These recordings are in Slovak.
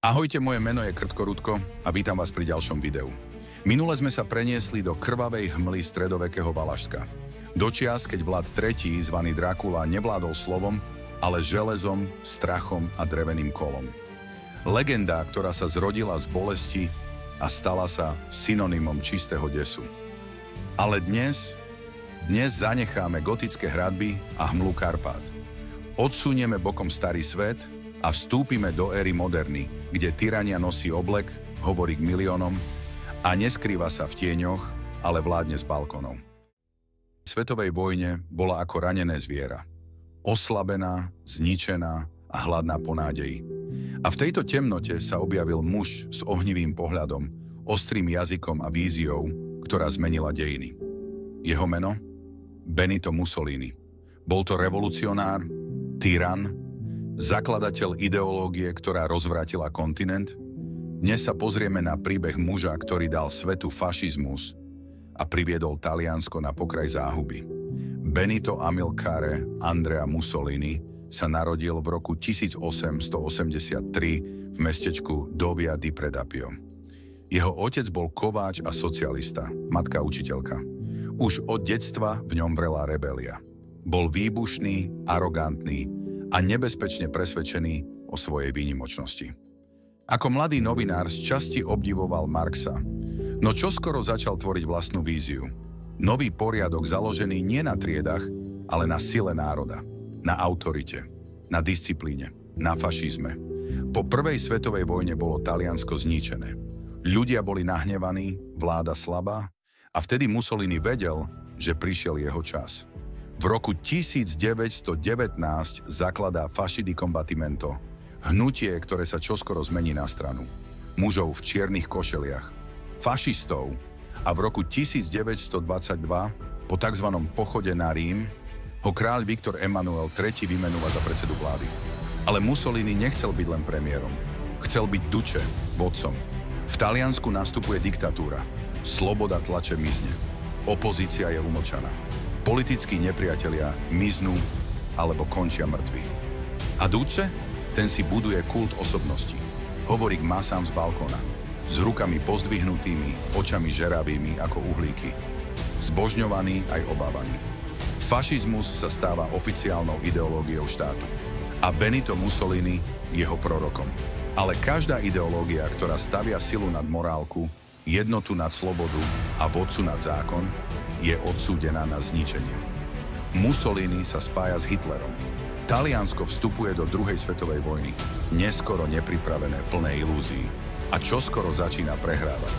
Ahojte, moje meno je Krtko Rudko a vítam vás pri ďalšom videu. Minule sme sa preniesli do krvavej hmly stredovekého Valašska. Do čias, keď Vlad III, zvaný Drakula, nevládol slovom, ale železom, strachom a dreveným kolom. Legenda, ktorá sa zrodila z bolesti a stala sa synonymom čistého desu. Ale dnes zanecháme gotické hradby a hmlu Karpát. Odsunieme bokom starý svet a vstúpime do éry moderny, kde tyrania nosí oblek, hovorí k miliónom a neskrýva sa v tieňoch, ale vládne z balkónov. V svetovej vojne bola ako ranené zviera. Oslabená, zničená a hladná po nádeji. A v tejto temnote sa objavil muž s ohnivým pohľadom, ostrým jazykom a víziou, ktorá zmenila dejiny. Jeho meno? Benito Mussolini. Bol to revolucionár, tyran, zakladateľ ideológie, ktorá rozvrátila kontinent. Dnes sa pozrieme na príbeh muža, ktorý dal svetu fašizmus a priviedol Taliansko na pokraj záhuby. Benito Amilcare Andrea Mussolini sa narodil v roku 1883 v mestečku Dovia di Predapio. Jeho otec bol kováč a socialista, matka učiteľka. Už od detstva v ňom vrela rebelia. Bol výbušný, arogantný a nebezpečne presvedčený o svojej výnimočnosti. Ako mladý novinár z časti obdivoval Marxa, no čoskoro začal tvoriť vlastnú víziu. Nový poriadok založený nie na triedach, ale na sile národa, na autorite, na disciplíne, na fašizme. Po prvej svetovej vojne bolo Taliansko zničené. Ľudia boli nahnevaní, vláda slabá a vtedy Mussolini vedel, že prišiel jeho čas. V roku 1919 zakladá Fasci di Combattimento, hnutie, ktoré sa čoskoro zmení na stranu. Mužov v čiernych košeliach, fašistov, a v roku 1922, po tzv. Pochode na Rím, ho kráľ Viktor Emanuel III vymenúva za predsedu vlády. Ale Mussolini nechcel byť len premiérom. Chcel byť duče, vodcom. V Taliansku nastupuje diktatúra. Sloboda tlače mizne. Opozícia je umlčaná. Politickí nepriatelia miznú alebo končia mŕtvi. A Duce? Ten si buduje kult osobnosti. Hovorí k masám z balkóna. S rukami pozdvihnutými, očami žeravými ako uhlíky. Zbožňovaný aj obávaný. Fašizmus sa stáva oficiálnou ideológiou štátu. A Benito Mussolini jeho prorokom. Ale každá ideológia, ktorá stavia silu nad morálku, jednotu nad slobodu a vodcu nad zákon, je odsúdená na zničenie. Mussolini sa spája s Hitlerom. Taliansko vstupuje do druhej svetovej vojny, neskoro nepripravené, plné ilúzií, a čoskoro začína prehrávať.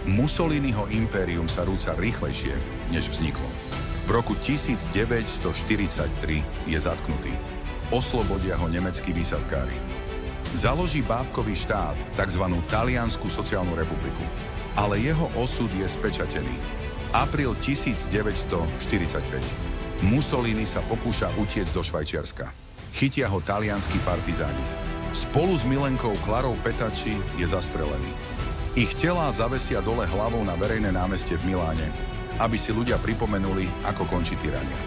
Mussoliniho impérium sa rúca rýchlejšie, než vzniklo. V roku 1943 je zatknutý. Oslobodia ho nemeckí výsadkári. Založí bábkový štát, tzv. Taliansku sociálnu republiku. Ale jeho osud je spečatený. Apríl 1945. Mussolini sa pokúša utiecť do Švajčiarska. Chytia ho talianskí partizáni. Spolu s milenkou Klarou Petacci je zastrelený. Ich telá zavesia dole hlavou na verejné námestie v Miláne, aby si ľudia pripomenuli, ako končí tyrania.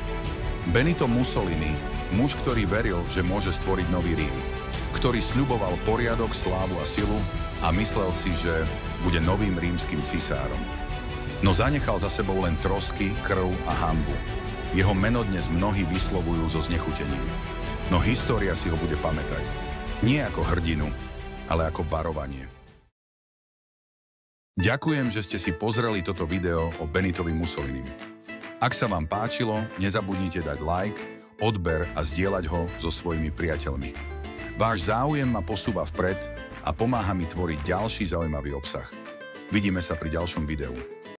Benito Mussolini, muž, ktorý veril, že môže stvoriť nový Rím, ktorý sľuboval poriadok, slávu a silu a myslel si, že bude novým rímskym cisárom. No zanechal za sebou len trosky, krv a hanbu. Jeho meno dnes mnohí vyslovujú so znechutením. No história si ho bude pamätať. Nie ako hrdinu, ale ako varovanie. Ďakujem, že ste si pozreli toto video o Benitovi Mussolinim. Ak sa vám páčilo, nezabudnite dať like, odber a zdieľať ho so svojimi priateľmi. Váš záujem ma posúva vpred a pomáha mi tvoriť ďalší zaujímavý obsah. Vidíme sa pri ďalšom videu.